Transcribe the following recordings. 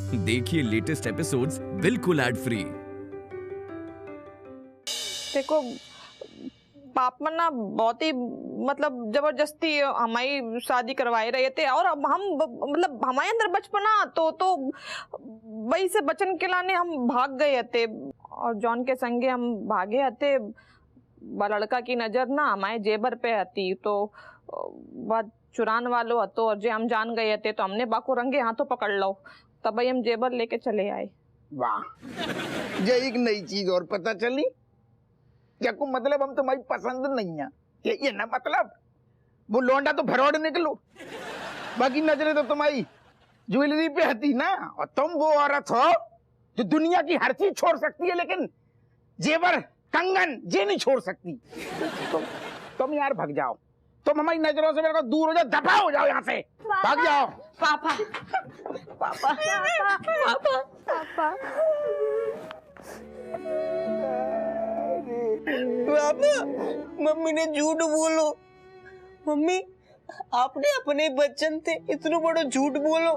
देखिए latest episodes बिल्कुल ad free. देखो पापा ना बहुत ही मतलब जबरदस्ती हमारी शादी करवाए रहे थे और अब हम मतलब हमारे अंदर बचपना तो वही से बचन के लाने हम भाग गए थे और जॉन के संगे हम भागे थे। लड़का की नजर ना हमारे जेबर पे आती तो बात चुरान वालों हतो और जे हम जान गए थे तो हमने बाको रंगे हाथों पकड़ लो तब हम जेबर लेके चले आए। वाह, ये एक नई चीज और पता चली। क्या को मतलब हम तुम्हारी पसंद नहीं है ये ना मतलब वो लौंडा तो फरौड निकलो, बाकी नजरें तो तुम्हारी ज्वेलरी पे हती ना। और तुम वो औरत हो जो दुनिया की हर चीज छोड़ सकती है लेकिन जेवर कंगन ये नहीं छोड़ सकती। तुम यार भाग जाओ, तुम हमारी नजरों से मेरे को दूर हो जाओ, दफा हो जाओ यहाँ से, भाग जाओ। पापा पापा पापा पापा पापा मम्मी ने झूठ बोलो। मम्मी आपने अपने बच्चन थे इतना बड़ा झूठ बोलो।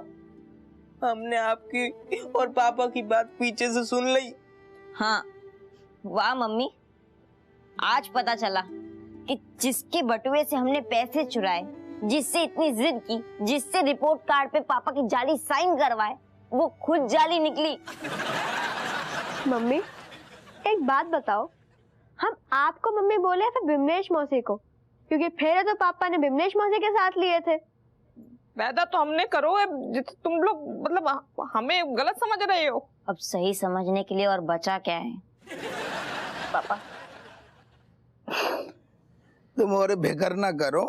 हमने आपकी और पापा की बात पीछे से सुन ली। हाँ वाह मम्मी, आज पता चला कि जिसके बटुए से हमने पैसे चुराए, जिससे इतनी जिद की, जिससे रिपोर्ट कार्ड पे पापा की जाली साइन करवाए, वो खुद जाली निकली। मम्मी एक बात बताओ, हम आपको मम्मी बोले या फिर बिमलेश मौसी को? क्योंकि फेरे तो पापा ने बिमलेश मौसी के साथ लिए थे। पैदा तो हमने करो है, तुम लोग मतलब हमें गलत समझ रहे हो। अब सही समझने के लिए और बचा क्या है पापा? तुम और बेकर ना करो,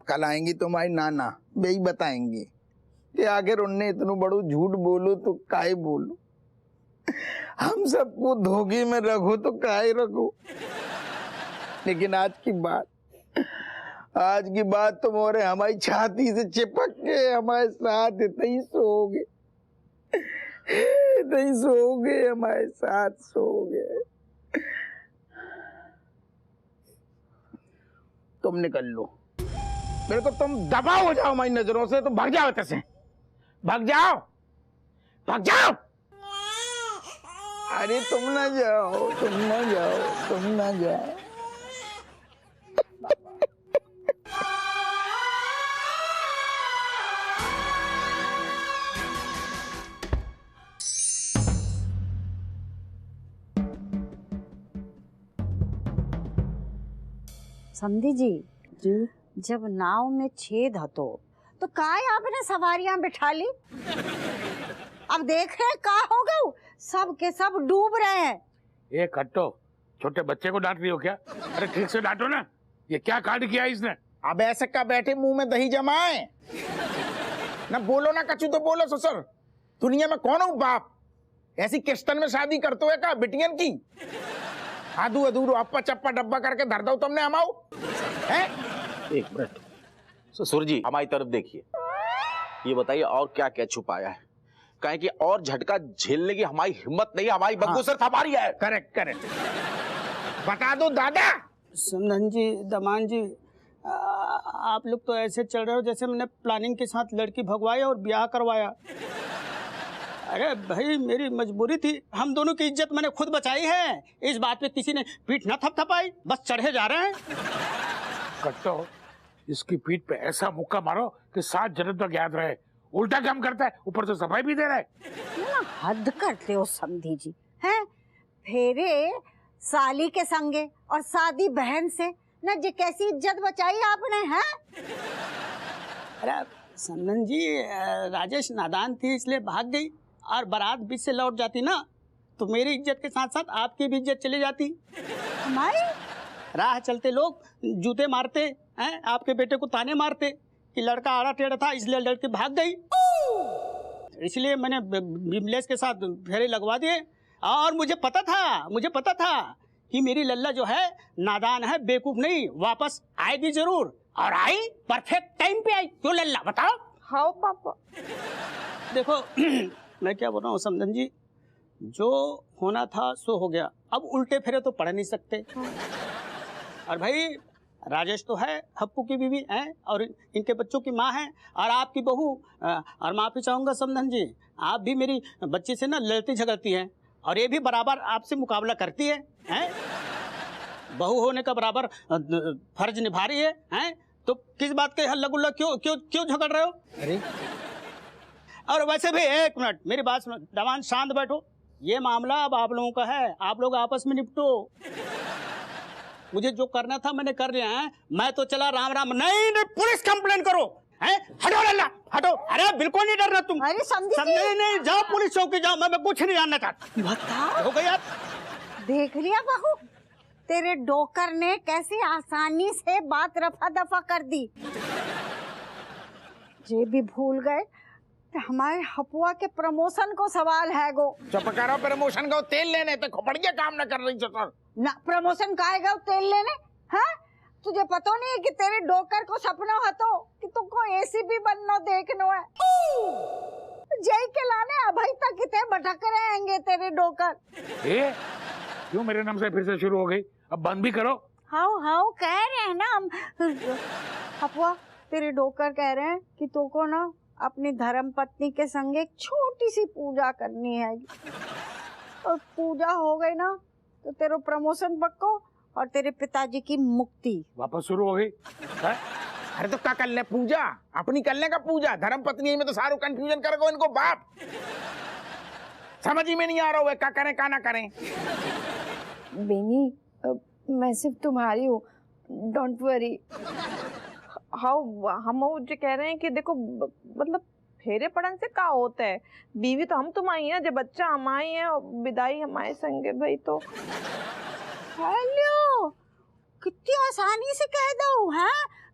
कल आएंगी तुम्हारी नाना, वही बताएंगे कि आखिर उनने इतना बड़ो झूठ बोलो तो काहे बोलो, हम सबको धोखे में रखो तो काहे रखो। लेकिन आज की बात तुम और हमारी छाती से चिपक के हमारे साथ इतनी सोओगे, हमारे साथ सोओगे। तुम निकल लो, मेरे को तुम दबा हो जाओ हमारी नजरों से, तुम भाग जाओ से, भाग जाओ, भाग जाओ। अरे तुम ना जाओ, तुम ना जाओ, तुम ना जाओ। समधी जी जब नाव में छेद हतो तो काहे आपने सवारियां बिठा ली? अब देख रहे का हो गए, सब के सब डूब रहे हैं। एक हट्टो, छोटे बच्चे को डांट रही हो क्या? अरे ठीक से डांटो ना, ये क्या कांड किया इसने? अब ऐसे का बैठे मुंह में दही जमाए ना, बोलो ना कछु तो बोलो ससुर। दुनिया में कौन हूँ बाप, ऐसी किश्तन में शादी करते हुए का बिटियन की आधू अधूरो अप्पा चप्पा डब्बा करके धर दो तुमने हमाओ हैं। एक मिनट ससुर जी, हमारी तरफ देखिए, ये बताइए और क्या क्या छुपाया है? कहें कि और झटका झेलने की हमारी हिम्मत नहीं है, हमारी बग्गू सिर्फ हमारी है। करेक्ट करेक्ट, बता दो दादा। समधन जी, दमान जी, आप लोग तो ऐसे चल रहे हो जैसे मैंने प्लानिंग के साथ लड़की भगवाया और ब्याह करवाया। अरे भाई मेरी मजबूरी थी, हम दोनों की इज्जत मैंने खुद बचाई है, इस बात पे किसी ने पीठ न थपथपाई, बस चढ़े जा रहे हैं। कट्टो, इसकी पीठ पे ऐसा मुक्का मारो कि 7 जन्म तक याद रहे। उल्टा काम करता है, ऊपर से सफाई भी दे रहा है। ना हद करते हो समधी जी, हैं? फेरे साली के संगे और शादी बहन से ना, जे कैसी इज्जत बचाई आपने, हैं? अरे समधन जी, राजेश नादान थी इसलिए भाग गई, और बारात बीच से लौट जाती ना तो मेरी इज्जत के साथ साथ आपकी भी इज्जत चली जाती। हमारी राह चलते लोग जूते मारते हैं, आपके बेटे को ताने मारते कि लड़का आड़ा टेढ़ा था इसलिए लड़की भाग गई। इसलिए मैंने बिमलेश के साथ फेरे लगवा दिए, और मुझे पता था कि मेरी लल्ला जो है नादान है, बेवकूफ नहीं, वापस आएगी जरूर, और आई परफेक्ट टाइम पे आई। क्यों लल्ला बताओ? हाँ पापा। देखो मैं क्या बोल रहा हूँ समधन जी, जो होना था सो हो गया, अब उल्टे फेरे तो पढ़ नहीं सकते। और भाई राजेश तो है हप्पू की बीवी है और इनके बच्चों की माँ है और आपकी बहू। और माफी चाहूंगा समधन जी, आप भी मेरी बच्ची से ना लड़ती झगड़ती हैं और ये भी बराबर आपसे मुकाबला करती है, हैं? बहू होने का बराबर फर्ज निभा रही है, हैं? तो किस बात के हल्ला गुल्ला क्यों क्यों क्यों झगड़ रहे हो? अरे और वैसे भी एक मिनट मेरी बात सुनो, दवान शांत बैठो। ये मामला अब आप लोगों का है, आप लोग आपस में निपटो। मुझे जो करना था मैंने कर लिया है, मैं तो चला राम राम। नहीं नहीं, पुलिस कंप्लेन करो, हैं? हटो लल्ला हटो। अरे बिल्कुल नहीं डरना तुम। अरे समझे नहीं, जाओ पुलिस चौकी जाओ, मैं कुछ नहीं जानना चाहता। बताओ, हो गया? देख लिया बहू, तेरे डोकर ने कैसे आसानी से बात रफा दफा कर दी। ये भी भूल गए कि हमारे हपुआ के प्रमोशन को सवाल है गो। चुप करो, प्रमोशन का तेल लेने तो खोपड़िया काम न कर रही सर। ना प्रमोशन का आएगा तेल लेने, हाँ? तुझे पता नहीं है कि तेरे डोकर को सपना हतो कि तुमको एसीपी बनना देखनो है। जय के लाने अभी तक कितने भटक रहेंगे तेरे डोकर। क्यों मेरे नाम से फिर से शुरू हो गई? अब बंद भी करो। हाउ हाउ कह रहे हैं ना हम। हपुआ तेरे डोकर कह रहे हैं कि तुमको ना अपनी धर्म पत्नी के संग एक छोटी सी पूजा करनी है, और पूजा हो गई ना तो तेरा प्रमोशन पक्को और तेरे पिताजी की मुक्ति। वापस शुरू हो गई है? अरे तो क्या कर ले पूजा, अपनी कर ले का पूजा। धर्म पत्नी में तो सारू कंफ्यूजन कर गो इनको बाप। समझ ही में नहीं आ रहा है क्या करें क्या ना करें। बेनी मैं सिर्फ तुम्हारी हूँ, डोंट वरी। हम जो कह रहे हैं कि देखो मतलब फेरे पड़न से क्या होता है, बीवी तो हम तुम्हारी है, जब बच्चा हमारी है और विदाई हमारे संगे भाई। तो हेलो, कितनी आसानी से कह दो है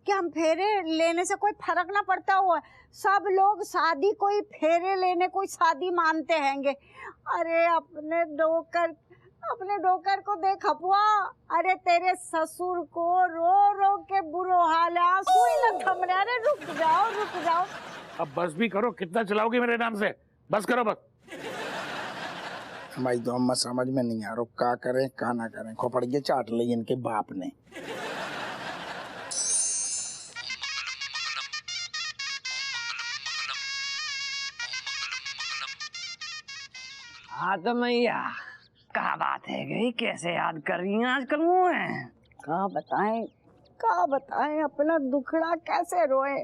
कि हम फेरे लेने से कोई फर्क ना पड़ता हुआ। सब लोग शादी कोई फेरे लेने कोई शादी मानते हैंगे। अरे अपने डोकर को देख हपुआ, अरे तेरे ससुर को रो रो के बुरो हाल है, आंसू ही न थम रहे। अरे रुक जाओ। अब बस भी करो, कितना चलाओगे मेरे नाम से? बस करो बस। हमारी तो अम्मा समझ में नहीं आ रहा क्या करें क्या ना करें। खोपड़िया चाट ली इनके बाप ने। हाँ तो मैया क्या बात है गई, कैसे याद कर रही हैं आजकल मुझे? का बताएं अपना दुखड़ा कैसे रोए।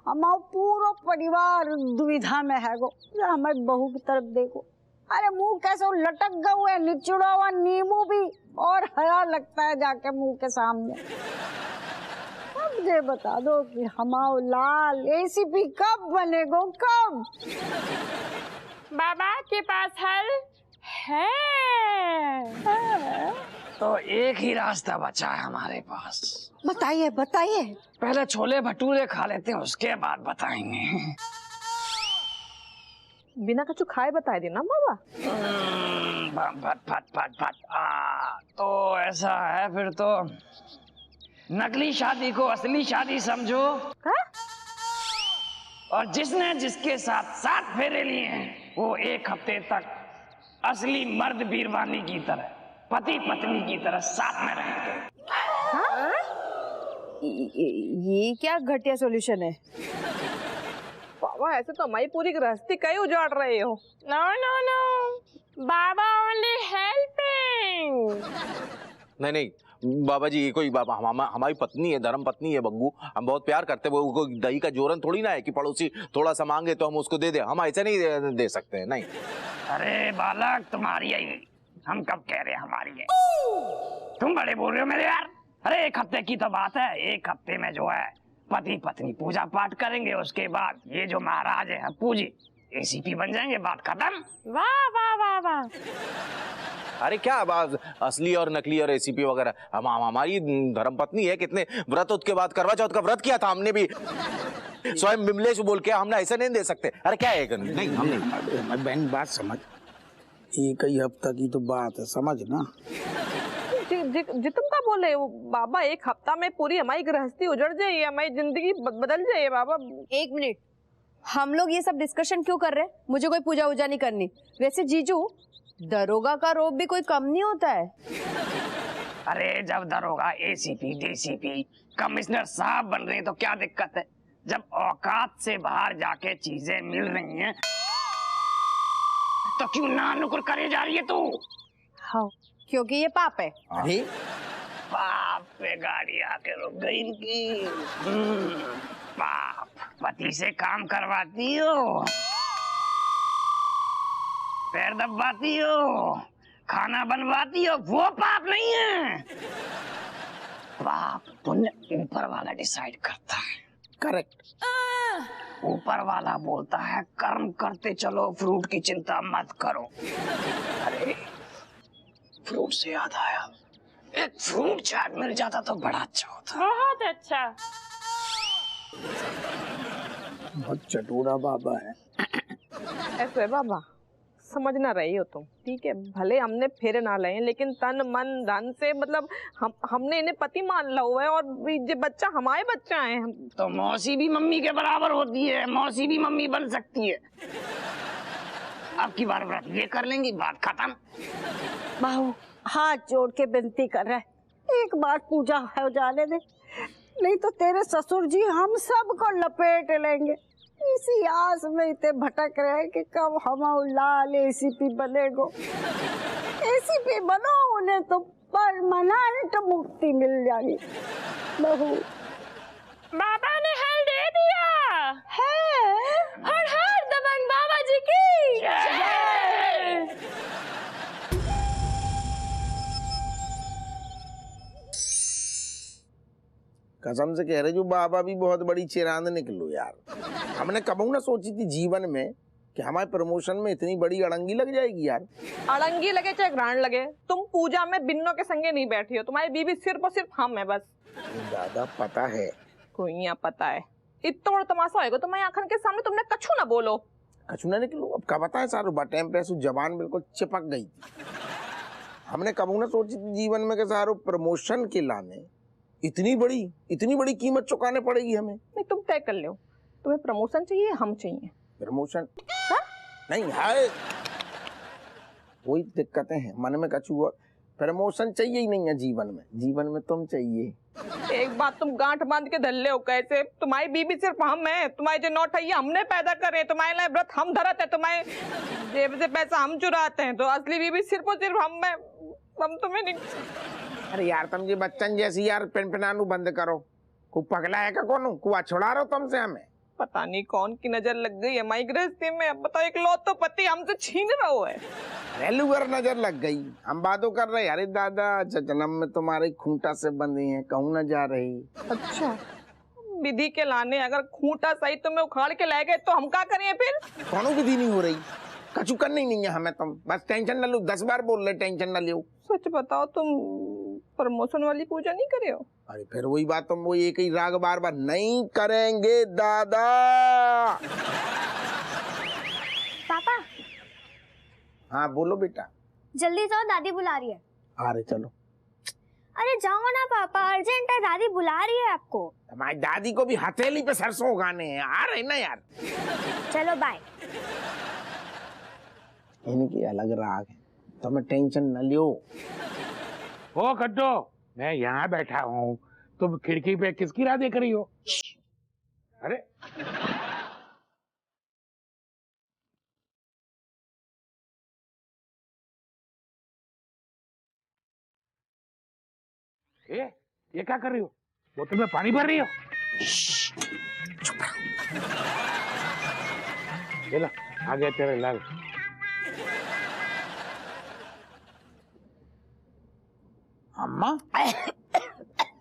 हमारा पूरा परिवार दुविधा में है गो। हमारे बहू की तरफ देखो, अरे मुंह कैसे लटक गए हुए, निचुड़ा हुआ नींबू भी और हरा लगता है जाके मुंह के सामने। अब ये बता दो कि हमारा लाल एसीपी कब बनेगो, कब? बाबा के पास हल है। तो एक ही रास्ता बचा है हमारे पास। बताइए। पहले छोले भटूरे खा लेते हैं, उसके बाद बताएंगे। बिना कुछ खाए बताए देना बाबा। फट। तो ऐसा है फिर तो नकली शादी को असली शादी समझो। और जिसने जिसके साथ 7 फेरे लिए हैं वो 1 हफ्ते तक असली मर्द बीरवानी की तरह, पति पत्नी की तरह साथ में रहेंगे। ये क्या घटिया सॉल्यूशन है बाबा? ऐसे तो हमारी पूरी गृहस्थी कहीं उजाड़ रहे हो। नो बाबा ओनली हेल्पिंग। नहीं बाबा जी, ये कोई बाबा हमारी पत्नी है, धर्म पत्नी है बग्गू। हम बहुत प्यार करते हैं। वो दही का जोरन थोड़ी ना है कि पड़ोसी थोड़ा सा मांगे तो हम उसको दे दें। हम ऐसे नहीं दे सकते हैं, नहीं। अरे बालक, तुम्हारी है, हम कब कह रहे हैं हमारी है? तुम बड़े बोल रहे हो मेरे यार। अरे 1 हफ्ते की तो बात है। 1 हफ्ते में जो है पति पत्नी पूजा पाठ करेंगे, उसके बाद ये जो महाराज है पूजी एसीपी बन जाएंगे, बात खत्म। वाह वाह वाह वाह। अरे क्या बात, असली और नकली और एसीपी वगैरह। हम हमारी धर्म पत्नी है। कितने व्रत उसके बाद करवा चौथ का व्रत किया था हमने भी। स्वयं बिमलेश बोल के हमने ऐसे नहीं दे सकते। अरे क्या है? नहीं हम नहीं। बहन बात समझ, एक ही हफ्ता की तो बात है, समझ ना। जी तुम क्या बोल रहे हो बाबा? 1 हफ्ता में पूरी हमारी गृहस्थी उजड़ जाए, हमारी जिंदगी बदल जाए बाबा। 1 मिनट, हम लोग ये सब डिस्कशन क्यों कर रहे हैं? मुझे कोई पूजा वूजा नहीं करनी। वैसे जीजू, दरोगा का रोब भी कोई कम नहीं होता है। अरे जब दरोगा एसीपी डीसीपी कमिश्नर साहब बन रहे हैं तो क्या दिक्कत है? जब औकात से बाहर जाके चीजें मिल रही हैं तो क्यों ना नुकुर करे जा रही है तू? हाँ, क्योंकि ये पाप है। अरे पाप पे गाड़ी आके रुक गई इनकी। पाप पति से काम करवाती हो, पैर दबाती हो, खाना बनवाती हो, वो पाप नहीं है। पाप पुण्य ऊपर वाला डिसाइड करता है। करेक्ट। ऊपर वाला बोलता है कर्म करते चलो, फ्रूट की चिंता मत करो। अरे फ्रूट से याद आया, एक फ्रूट चाट मिल जाता तो बड़ा अच्छा होता। बहुत अच्छा। बहुत चटूरा बाबा है। ऐसे बाबा समझ ना रही हो तुम, ठीक है? भले हमने फेरे ना लाए लेकिन तन मन धन से मतलब हमने इन्हें पति मान ला हुआ है और ये बच्चा हमारे बच्चा है। तो मौसी भी मम्मी के बराबर होती है, मौसी भी मम्मी बन सकती है। अब की बार व्रत ये कर लेंगी, बात खत्म। बहू हाथ जोड़ के विनती कर रहा है, एक बार पूजा हो जाने दे, नहीं तो तेरे ससुर जी हम सबको लपेट लेंगे। इसी आस में इतने भटक रहे हैं कि कब हम लाल एसीपी बनेगो। एसीपी बनो, उन्हें तो परमानेंट मुक्ति मिल जाएगी। बहू बाबा ने हल दे दिया है। हर हर दबंग बाबा जी की जय। कसम से कह रहे जो बाबा भी बहुत बड़ी चिरांद निकलो यार। हमने कबू ना सोची थी जीवन में कि हमारे प्रमोशन में इतनी बड़ी अड़ंगी लग जाएगी यार। अड़ंगी लगे चाहे ग्रांड लगे, तुम पूजा में बिन्नों के संगे नहीं बैठी हो। तुम्हारी बीबी सिर्फ और सिर्फ हम है बस। ज्यादा पता है, कोई यहाँ पता है। इतना बड़ा तमाशा होगा तुम्हारी आंखन के सामने, तुमने कछू ना बोलो। कछु ना निकलो। अब क्या बताएं सारू बटेम पे जबान बिल्कुल चिपक गई। हमने कबू ना सोची थी जीवन में कि सारू प्रमोशन के लाने इतनी बड़ी कीमत चुकाने पड़ेगी हमें। नहीं तुम तय कर लो, तुम्हें प्रमोशन चाहिए, हम चाहिए प्रमोशन। नहीं है, वही दिक्कतें हैं मन में कछु और। प्रमोशन चाहिए ही नहीं है जीवन में तुम चाहिए। एक बात तुम गांठ बांध के धल्ले हो कैसे? तुम्हारी बीबी सिर्फ हम है, तुम्हारे जो नौटैया हमने पैदा करे, तुम्हारे लिए व्रत हम धरत है, तुम्हारे जेब से पैसा हम चुराते हैं, तो असली बीबी सिर्फ और सिर्फ हम है। हम तुम्हें नहीं। अरे यार तुम जी बच्चन जैसी यार पिनपिनानू बंद करो। को पगला है का कौन? कुआ छुड़ा रहे हो तुमसे हमें? पता नहीं कौन की नजर लग गई है हमारी गृहस्थी में। अब बताओ, एक लौतो पति हमसे छीन रहा है। रेलूगर नजर लग गई। हम बातों कर रहे। अरे दादा जन्म में तुम्हारे खूंटा से बंधे हैं, कहूँ न जा रही। अच्छा, विधि के लाने अगर खूंटा सही तुम्हें उखाड़ के ले गए तो हम क्या करें फिर? कौनों विधि नहीं हो रही, कछु करनी नहीं है हमें। तुम बस टेंशन न लो, 10 बार बोल रहे टेंशन न लो। सच बताओ, तुम प्रमोशन वाली पूजा नहीं करे हो? अरे फिर वही बात, तुम वो एक ही राग बार बार नहीं करेंगे दादा। पापा हाँ बोलो बेटा। जल्दी जाओ, दादी बुला रही है। अरे चलो। अरे जाओ ना पापा, अर्जेंट है, दादी बुला रही है आपको। हमारी दादी को भी हथेली पे सरसों उगाने हैं। आ रहे ना यार। चलो बाय। इनकी अलग राग है, तुम्हें टेंशन न लियो। ओ कट्टो, मैं यहाँ बैठा हूँ, तुम खिड़की पे किसकी राह देख रही हो? अरे ये क्या कर रही हो? बोतल में पानी भर रही हो? ये लो, आ गया तेरे लाल। अम्मा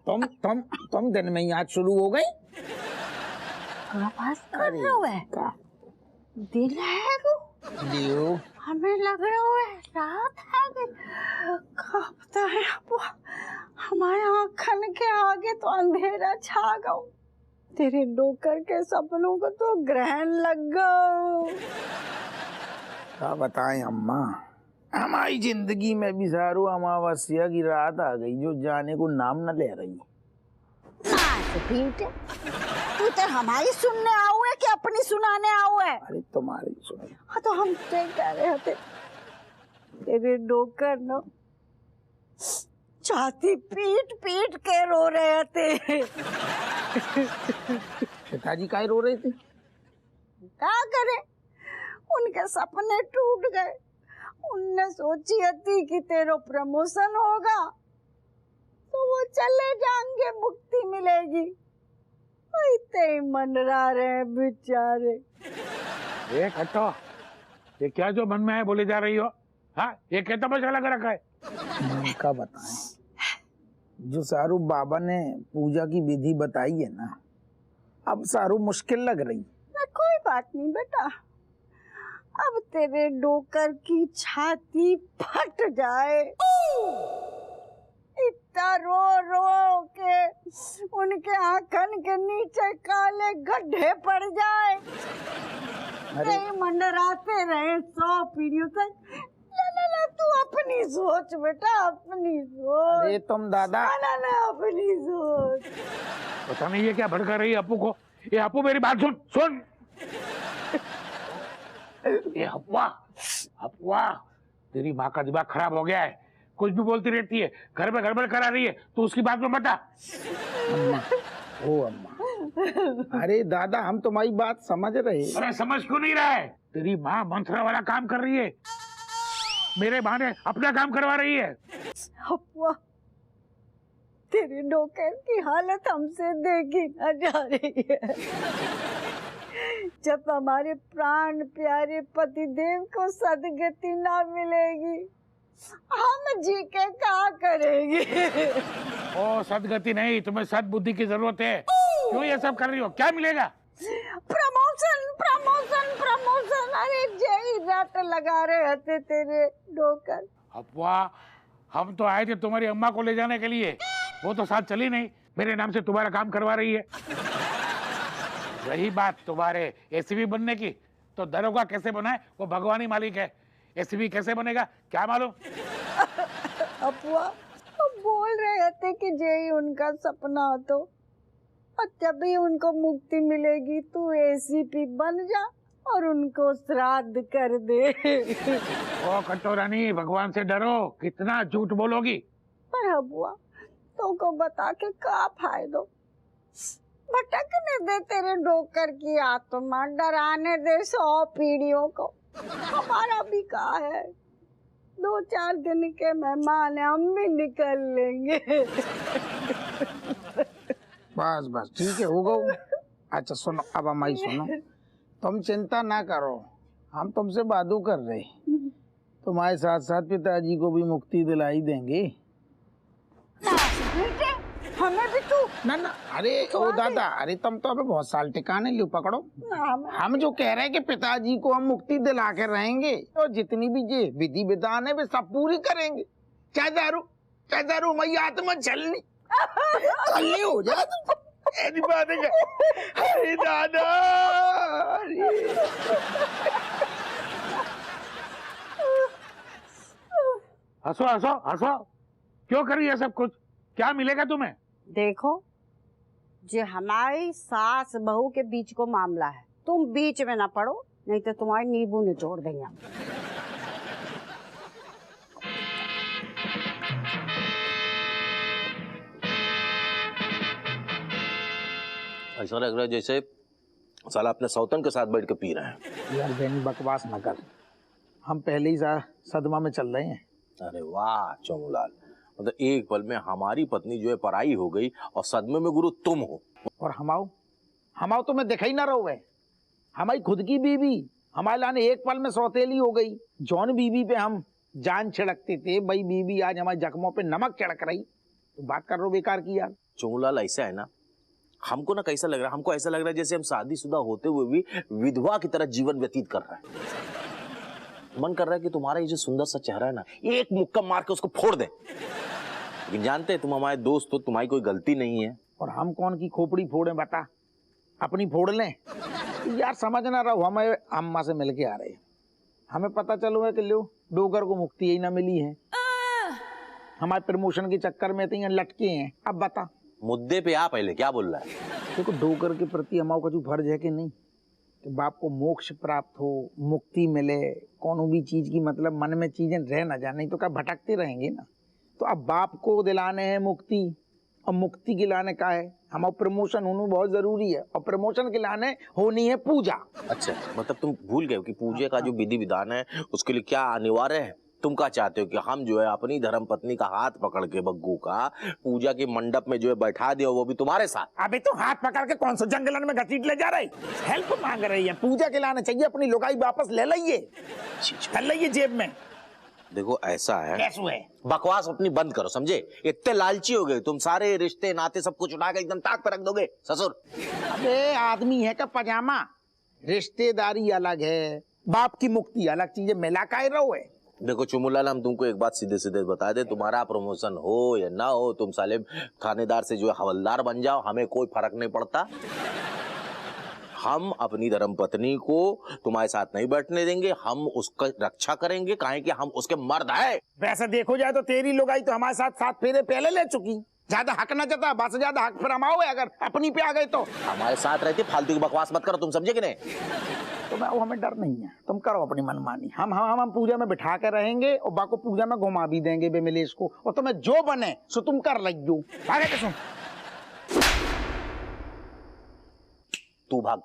तुम दिन में याद शुरू हो गई। आवाज कर रहा है का? दिन है वो? दियो हमें लग रहा है रात है। कब पता है हमारे आँखन के आगे तो अंधेरा छा गया। तेरे नौकर के सपनों को तो ग्रहण लग गया। क्या बताएं अम्मा, हमारी जिंदगी में भी सारू अमावस्या की रात आ गई जो जाने को नाम न ले रही। तू तो हमारी सुनने आओ है कि अपनी सुनाने आओ है? अरे तुम्हारी सुनाई। हाँ तो हम क्या कह रहे थे, तेरे नौकर न छाती पीट पीट के रो रहे थे। पिताजी काहे रो रहे थे? क्या करे, उनके सपने टूट गए। उनने सोची थी कि तेरा प्रमोशन होगा तो वो चले जाएंगे, मुक्ति मिलेगी। इतने ही मनरा रहे बेचारे। ये कट्टो, ये क्या जो मन में है बोले जा रही हो? हाँ, ये क्या तमाशा लगा रखा है? उनका बताएं, जो सारू बाबा ने पूजा की विधि बताई है ना, अब सारू मुश्किल लग रही। कोई बात नहीं बेटा, अब तेरे डोकर की छाती फट जाए, इतना रो रो के उनके आंखन के नीचे काले गड्ढे पड़ जाए, नहीं मंडराते रहे 100 पीढ़ियों तक। ला, तू अपनी सोच बेटा, अपनी सोच। अरे तुम दादा, ना अपनी सोच। पता नहीं ये क्या भड़का रही है अपू को। ये अपू मेरी बात सुन। ये अफवाह, तेरी माँ का दिमाग खराब हो गया है, कुछ भी बोलती रहती है, घर में गड़बड़ करा रही है, तू उसकी बात में बता। अम्मा, अरे दादा हम तुम्हारी बात समझ रहे। अरे समझ क्यों नहीं रहा है? तेरी माँ मंत्रा वाला काम कर रही है, मेरे बहाने अपना काम करवा रही है। अफवाह, तेरे डोकर की हालत हमसे देखी न जा रही है। जब हमारे प्राण प्यारे पतिदेव को सदगति ना मिलेगी, हम जी के क्या करेंगे? ओ सदगति नहीं, तुम्हें सद्बुद्धि की जरूरत है। क्यों ये सब कर रही हो? क्या मिलेगा? प्रमोशन। अरे जय रट लगा रहे थे तेरे डोकर। अफवाह, हम तो आए थे तुम्हारी अम्मा को ले जाने के लिए, वो तो साथ चली नहीं, मेरे नाम से तुम्हारा काम करवा रही है। रही बात तुम्हारे एसीपी बनने की, तो दरोगा कैसे बना है वो भगवान ही मालिक है, एसीपी कैसे बनेगा क्या मालूम। अफवाह, तो बोल रहे थे कि यही उनका सपना हो, तो और तभी उनको मुक्ति मिलेगी, तू एसीपी बन जा और उनको श्राद्ध कर दे। ओ कटोरानी, भगवान से डरो, कितना झूठ बोलोगी। पर अफवाह, तो को बता के क्या फायदो? भटकने दे तेरे डोकर की आत्मा, डराने दे 100 पीढ़ियों को। हमारा भी कहा है, 2-4 दिन के मेहमान है, हम भी निकल लेंगे। बस ठीक है, हो गो। अच्छा सुनो, अब हमारी सुनो, तुम चिंता ना करो, हम तुमसे बातों कर रहे, तुम्हारे साथ साथ पिताजी को भी मुक्ति दिलाई देंगे। हमें भी तू ना, अरे ओ दादा, अरे तुम तो अभी बहुत साल टिकाने लो, पकड़ो। हम जो कह रहे हैं कि पिताजी को हम मुक्ति दिला के रहेंगे, और जितनी भी ये विधि विधान है वे सब पूरी करेंगे। क्या दारू मैं आत्मा चलनी हो जा। ऐसी बात है क्या? अरे दादा, हंसो, क्यों कर रही है सब कुछ? क्या मिलेगा तुम्हें? देखो, जो हमारी सास बहू के बीच को मामला है, तुम बीच में ना पड़ो, नहीं तो तुम्हारी नींबू निचोड़ देंगे। ऐसा लग रहा है जैसे साला अपने सौतन के साथ बैठ के पी रहे हैं। यार बहनी बकवास न कर, हम पहले ही सदमा में चल रहे हैं। अरे वाह चोमूलाल, मतलब एक पल में हमारी पत्नी जो है पराई हो गई और सदमे में गुरु तुम हो। और हमाओ तो मैं देखा ही ना रहो है। हमारी खुद की बीवी हमारे लाने एक पल में सौतेली हो गई। जौन बीवी पे हम जान छिड़कते थे, भाई बीवी आज हमारे जख्मों पे नमक छिड़क रही, तो बात कर रहे हो बेकार की यार। चोमूलाल ऐसा है ना, हमको ना कैसा लग रहा है, हमको ऐसा लग रहा है जैसे हम शादीशुदा होते हुए भी विधवा की तरह जीवन व्यतीत कर रहे हैं। मन कर रहा है कि तुम्हारा ये जो सुंदर सा चेहरा है ना, एक मुक्का मार के उसको फोड़ दे। लेकिन जानते हैं तुम हमारे दोस्त हो, तुम्हारी कोई गलती नहीं है। और हम कौन की खोपड़ी फोड़े बता, अपनी फोड़ लें यार। समझ ना रहो, हमें अम्मा से मिल के आ रहे हैं, हमें पता चलो है कि लो डोगर को मुक्ति यही ना मिली है, हमारे प्रमोशन के चक्कर में तो यहाँ लटके हैं। अब बता, मुद्दे पे आ, पहले क्या बोल रहा है? देखो डोगर के प्रति हमारा जो फर्ज है कि नहीं, कि बाप को मोक्ष प्राप्त हो, मुक्ति मिले, कोनो भी चीज की मतलब मन में चीजें रह ना जाए, नहीं तो क्या भटकते रहेंगे ना। तो अब बाप को दिलाने हैं मुक्ति, और मुक्ति के लाने का है हमारा प्रमोशन होना बहुत जरूरी है, और प्रमोशन के लाने होनी है पूजा। अच्छा, मतलब तुम भूल गए कि पूजा का जो विधि विधान है उसके लिए क्या अनिवार्य है? तुम क्या चाहते हो कि हम जो है अपनी धर्म पत्नी का हाथ पकड़ के बग्गू का पूजा के मंडप में जो है बैठा दिया, वो भी तुम्हारे साथ? अबे तो हाथ पकड़ के कौन सा जंगलन में घसीट ले जा रही, हेल्प मांग रही है, पूजा के लाने चाहिए, अपनी लुगाई वापस ले लाइए, कर लाइए जेब में। देखो ऐसा है, कैसे है? बकवास अपनी बंद करो, समझे? इतने लालची हो गए तुम, सारे रिश्ते नाते सब कुछ उठा के एकदम ताक पर रख दोगे ससुर। अबे आदमी है का पजामा, रिश्तेदारी अलग है, बाप की मुक्ति अलग चीजें मिला का रहो है। देखो चुमुलाल, हम तुमको एक बात सीधे सीधे बता दे, तुम्हारा प्रमोशन हो या ना हो, तुम साले थानेदार से जो है हवलदार बन जाओ, हमें कोई फर्क नहीं पड़ता। हम अपनी धर्मपत्नी को तुम्हारे साथ नहीं बैठने देंगे, हम उसका रक्षा करेंगे, काहे कि हम उसके मर्द है। वैसे देखो जाए तो तेरी लुगाई तो हमारे साथ 7 फेरे पहले ले चुकी, ज्यादा हक ना जता, बस ज्यादा हक पर हमाओ, अगर अपनी पे आ गए तो हमारे साथ रहती, फालतू की बकवास मत करो, तुम समझे कि नहीं? तो मैं वो हमें डर नहीं है, तुम करो अपनी मनमानी, हम पूजा में बिठा के रहेंगे और बाको पूजा में घुमा भी देंगे बिमलेश को, और तुम्हें जो बने सो तुम कर लइयो। आगे सुन, तू भाग।